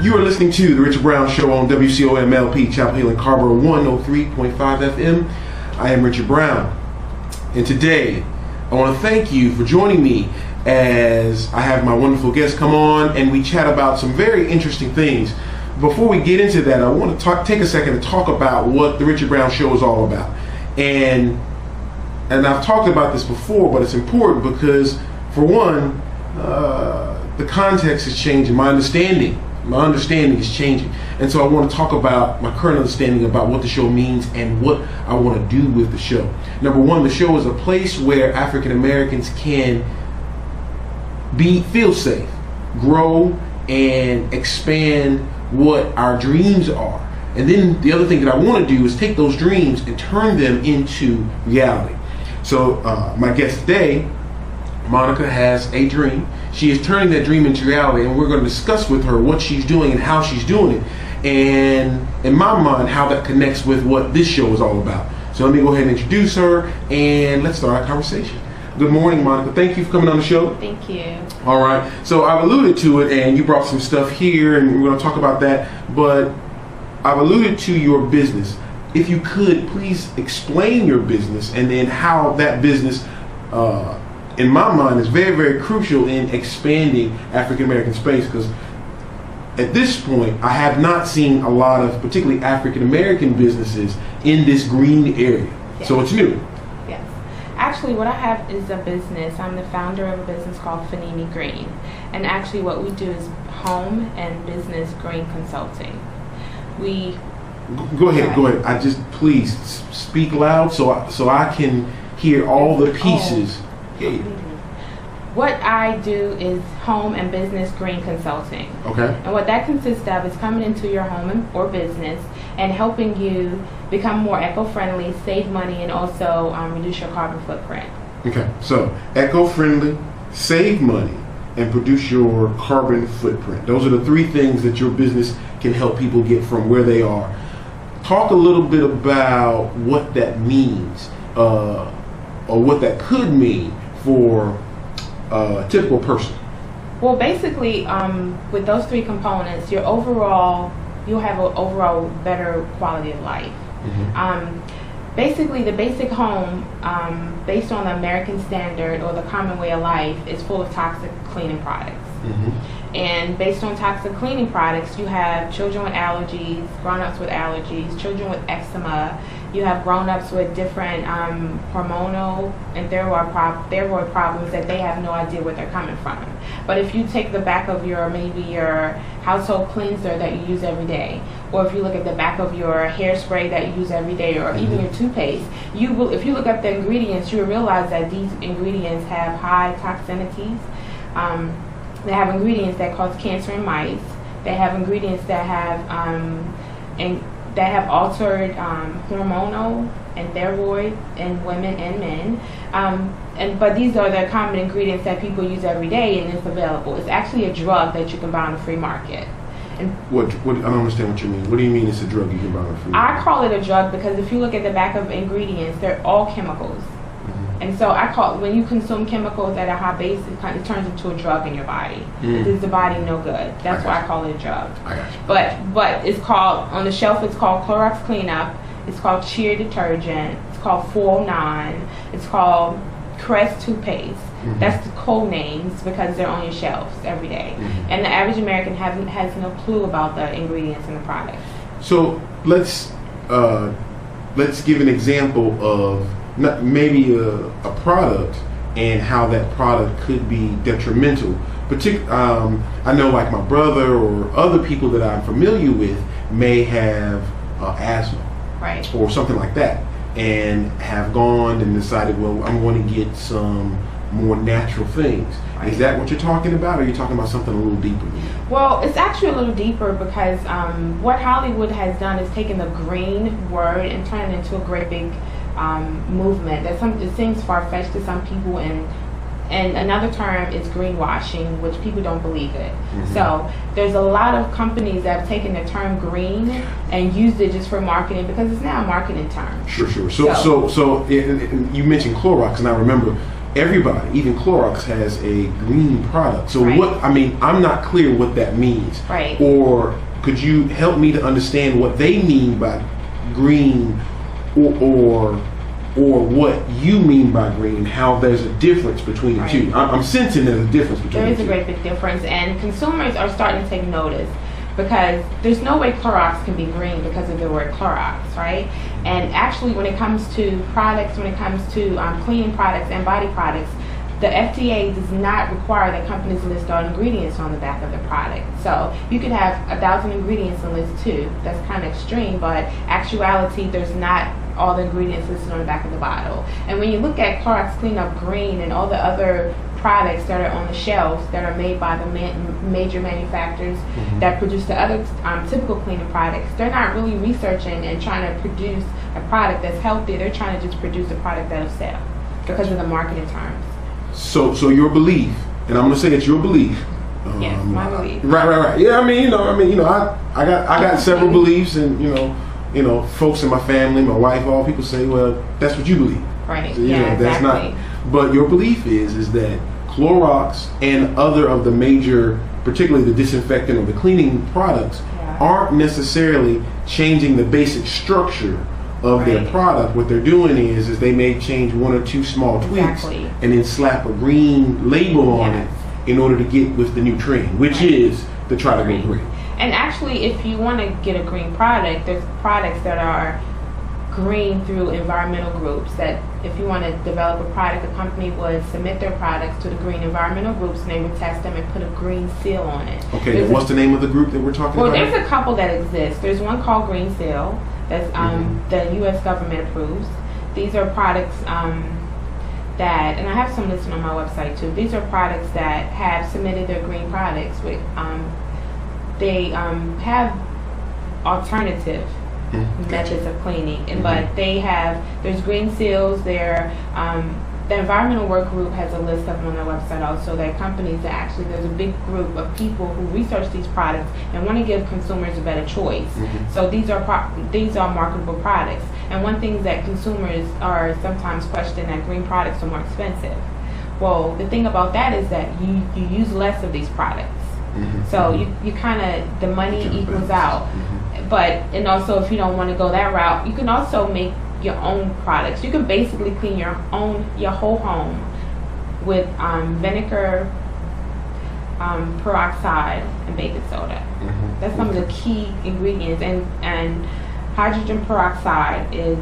You are listening to The Richard Brown Show on WCOMLP, Chapel Hill and Carrboro 103.5 FM. I am Richard Brown, and today I want to thank you for joining me as I have my wonderful guests come on and we chat about some very interesting things. Before we get into that, I want to take a second to talk about what The Richard Brown Show is all about. And I've talked about this before, but it's important because, for one, the context is changing. My understanding is changing. And so I want to talk about my current understanding about what the show means and what I want to do with the show. Number one, the show is a place where African Americans can feel safe, grow, and expand what our dreams are. And then the other thing that I want to do is take those dreams and turn them into reality. So my guest today, Monica, has a dream. She is turning that dream into reality, and we're going to discuss with her what she's doing and how she's doing it, and in my mind, how that connects with what this show is all about. So let me go ahead and introduce her, and let's start our conversation. Good morning, Monica. Thank you for coming on the show. Thank you. All right. So I've alluded to it, and you brought some stuff here, and we're going to talk about that, but I've alluded to your business. If you could, please explain your business and then how that business, in my mind, is very, very crucial in expanding African American space, because at this point, I have not seen a lot of particularly African American businesses in this green area. Yes. So it's new. Yes. Actually, what I have is a business. I'm the founder of a business called Fanini Green. And actually what we do is home and business green consulting. Go ahead. I just, please speak loud so I can hear all the pieces. Yeah. What I do is home and business green consulting. Okay. And what that consists of is coming into your home or business and helping you become more eco-friendly, save money, and also reduce your carbon footprint. Okay. So eco-friendly, save money, and reduce your carbon footprint. Those are the three things that your business can help people get from where they are. Talk a little bit about what that means, or what that could mean for a typical person. Well, basically, with those three components, you'll have an overall better quality of life. Mm-hmm. Basically, the basic home, based on the American standard or the common way of life, is full of toxic cleaning products. Mm-hmm. And based on toxic cleaning products, you have children with allergies, grown-ups with allergies, children with eczema. You have grown-ups with different hormonal and thyroid problems that they have no idea where they're coming from. But if you take the back of your household cleanser that you use every day, or if you look at the back of your hairspray that you use every day, or even your toothpaste, if you look up the ingredients, you will realize that these ingredients have high toxicities. They have ingredients that cause cancer in mice. They have ingredients that have altered hormonal and thyroid in women and men. But these are the common ingredients that people use every day, and it's available. It's actually a drug that you can buy on the free market. And what I don't understand what you mean. What do you mean it's a drug you can buy on the free market? I call it a drug because if you look at the back of ingredients, they're all chemicals. And so when you consume chemicals at a high base, it turns into a drug in your body. It does the body no good. That's why I call it a drug. I got you. But it's called, on the shelf, it's called Clorox Cleanup. It's called Cheer Detergent. It's called 409. It's called Crest Toothpaste. Mm-hmm. That's the code names because they're on your shelves every day. Mm-hmm. And the average American has no clue about the ingredients in the product. So let's give an example of maybe a product and how that product could be detrimental. I know, like my brother or other people that I'm familiar with may have asthma, right, or something like that, and have gone and decided, well, I'm going to get some more natural things. Right. Is that what you're talking about, or are you talking about something a little deeper? Well, it's actually a little deeper because what Hollywood has done is taken the green word and turned it into a great big movement. It seems far-fetched to some people, and another term is greenwashing, which people don't believe it. Mm-hmm. So there's a lot of companies that have taken the term green and used it just for marketing because it's now a marketing term. Sure. So you mentioned Clorox, and I remember everybody, even Clorox, has a green product. So Right. what? I mean, I'm not clear what that means. Right. Or could you help me to understand what they mean by green, or what you mean by green? How there's a difference between the Right. two? I'm sensing there's a difference between There is the a two. great big difference, and consumers are starting to take notice because there's no way Clorox can be green because of the word Clorox, right? And actually, when it comes to products, when it comes to cleaning products and body products, the FDA does not require that companies list all ingredients on the back of the product. So you could have 1,000 ingredients and list 2. That's kind of extreme, but actuality, there's not all the ingredients listed on the back of the bottle. And when you look at Clorox Clean Up Green and all the other products that are on the shelves that are made by the major manufacturers that produce the other typical cleaning products, they're not really researching and trying to produce a product that's healthy. They're trying to just produce a product that'll sell because of the marketing terms. So your belief, and I'm gonna say it's your belief. Yes, my belief. Right. Yeah, I got several beliefs, and folks in my family, my wife, all people say, well, that's what you believe. Right. So, Yeah, that's exactly. not. But your belief is that Clorox and other of the major, particularly the disinfectant or the cleaning products, Yeah. aren't necessarily changing the basic structure of their Right. product. What they're doing is they may change one or two small tweaks Exactly. and then slap a green label on Yes. it in order to get with the new trend, which Right. is to try to go Green. green. And actually, if you want to get a green product, there's products that are green through environmental groups. That if you want to develop a product, a company would submit their products to the green environmental groups, and they would test them and put a green seal on it. Okay, There's and what's the name of the group that we're talking Well, about? there's a couple that exist. There's one called Green Seal that's the U.S. government approves. These are products that, and I have some listed on my website too. These are products that have submitted their green products with. They have alternative methods of cleaning, and but they have there's green seals. The environmental work group has a list of them on their website also. That companies that actually there's a big group of people who research these products and want to give consumers a better choice. So these are marketable products. And one thing that consumers are sometimes question that green products are more expensive. Well, the thing about that is that you use less of these products. So you kind of, the money equals out. But, and also if you don't want to go that route, you can also make your own products. You can basically clean your whole home with vinegar, peroxide, and baking soda. That's some of the key ingredients. And hydrogen peroxide is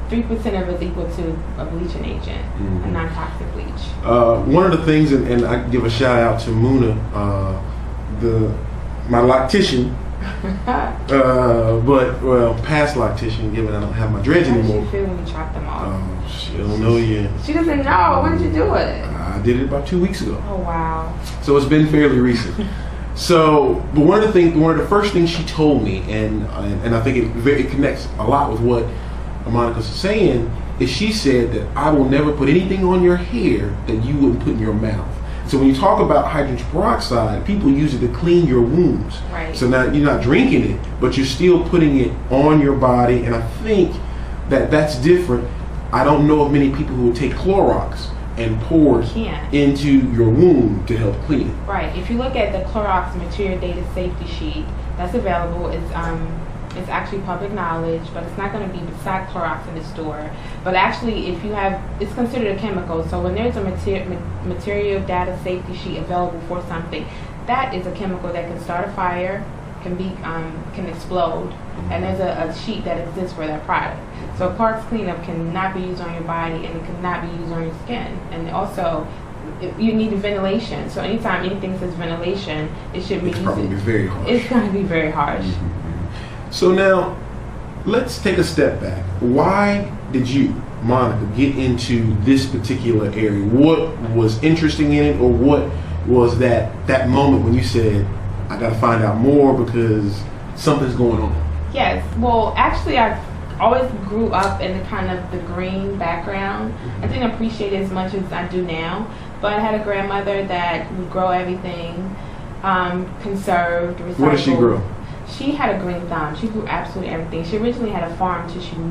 3% of it is equal to a bleaching agent, a non-toxic bleach. One of the things, and I give a shout out to Muna, my loctician, past loctician, given I don't have my dreads How did anymore. you feel when you chopped them off? She don't know yet. She doesn't know. When did you do it? I did it about 2 weeks ago, Oh wow. so it's been fairly recent. So, but one of the first things she told me, and I think it connects a lot with what Monica's saying, is she said that I will never put anything on your hair that you wouldn't put in your mouth. So when you talk about hydrogen peroxide, people use it to clean your wounds. Right. So now you're not drinking it, but you're still putting it on your body, and I think that's different. I don't know of many people who would take Clorox and pour it Can't. into your wound to help clean it. Right. If you look at the Clorox Material Data Safety Sheet, that's available. It's actually public knowledge, but it's not going to be beside Clorox in the store. But actually, if you have, it's considered a chemical. So when there's a material data safety sheet available for something, that is a chemical that can start a fire, can explode, and there's a sheet that exists for that product. So Clorox cleanup cannot be used on your body, and it cannot be used on your skin. And also, you need ventilation. So anytime anything says ventilation, it should be It's probably very harsh. It's going to be very harsh. So now, let's take a step back. Why did you, Monica, get into this particular area? What was interesting in it, or what was that moment when you said, I got to find out more because something's going on? Yes. Well, actually, I always grew up in the kind of the green background. I didn't appreciate it as much as I do now, but I had a grandmother that would grow everything, conserved, recycled. What did she grow? She had a green thumb. She grew absolutely everything. She originally had a farm till she moved